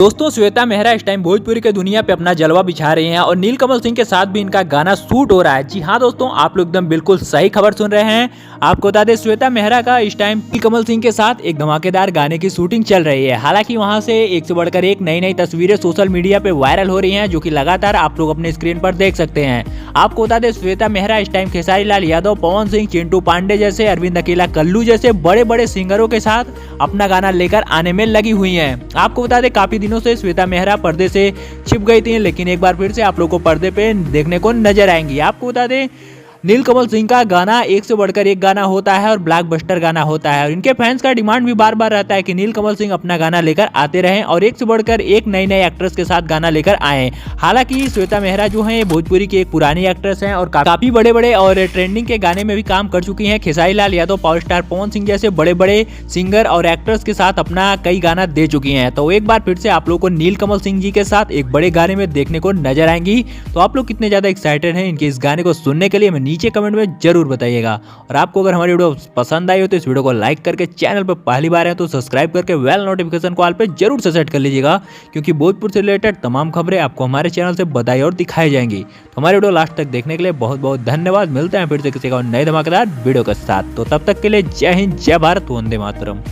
दोस्तों श्वेता मेहरा इस टाइम भोजपुरी के दुनिया पे अपना जलवा बिछा रही हैं और नीलकमल सिंह के साथ भी इनका गाना शूट हो रहा है। जी हाँ दोस्तों, आप लोग एकदम बिल्कुल सही खबर सुन रहे हैं। आपको बता दें श्वेता मेहरा का इस टाइम नीलकमल सिंह के साथ एक धमाकेदार गाने की शूटिंग चल रही है। हालांकि वहां से एक से बढ़कर एक नई नई तस्वीरें सोशल मीडिया पे वायरल हो रही हैं, जो कि लगातार आप लोग अपने स्क्रीन पर देख सकते हैं। आपको बता दें श्वेता मेहरा इस टाइम खेसारी लाल यादव, पवन सिंह, चिंटू पांडे जैसे, अरविंद अकेला कल्लू जैसे बड़े बड़े सिंगरों के साथ अपना गाना लेकर आने में लगी हुई हैं। आपको बता दें काफी दिनों से श्वेता मेहरा पर्दे से छिप गई थी, लेकिन एक बार फिर से आप लोगों को पर्दे पे देखने को नजर आएंगी। आपको बता दें नीलकमल सिंह का गाना एक से बढ़कर एक गाना होता है और ब्लॉकबस्टर गाना होता है और इनके फैंस का डिमांड भी बार बार रहता है कि नीलकमल सिंह अपना गाना लेकर आते रहें और एक से बढ़कर एक नई नई एक्ट्रेस के साथ गाना लेकर आए। हालांकि श्वेता मेहरा जो है भोजपुरी की एक पुरानी एक्ट्रेस हैं और काफी बड़े बड़े और ट्रेंडिंग के गाने में भी काम कर चुकी हैं। खेसारी लाल यादव, पावर स्टार पवन सिंह जैसे बड़े बड़े सिंगर और एक्ट्रेस के साथ अपना कई गाना दे चुकी हैं। तो एक बार फिर से आप लोग को नीलकमल सिंह जी के साथ एक बड़े गाने में देखने को नजर आएंगी। तो आप लोग कितने ज्यादा एक्साइटेड हैं इनके इस गाने को सुनने के लिए, मैं नीचे कमेंट में जरूर बताइएगा। और आपको अगर हमारी वीडियो पसंद आई हो तो इस वीडियो को लाइक करके, चैनल पर पहली बार है तो सब्सक्राइब करके बेल नोटिफिकेशन को ऑल पे जरूर से सेट कर लीजिएगा, क्योंकि भोजपुर से रिलेटेड तमाम खबरें आपको हमारे चैनल से बताई और दिखाई जाएंगी। तो हमारी वीडियो लास्ट तक देखने के लिए बहुत बहुत धन्यवाद। मिलते हैं फिर से किसी का नए धमाकेदार वीडियो के साथ। तो तब तक के लिए जय हिंद, जय भारत, वंदे मातरम।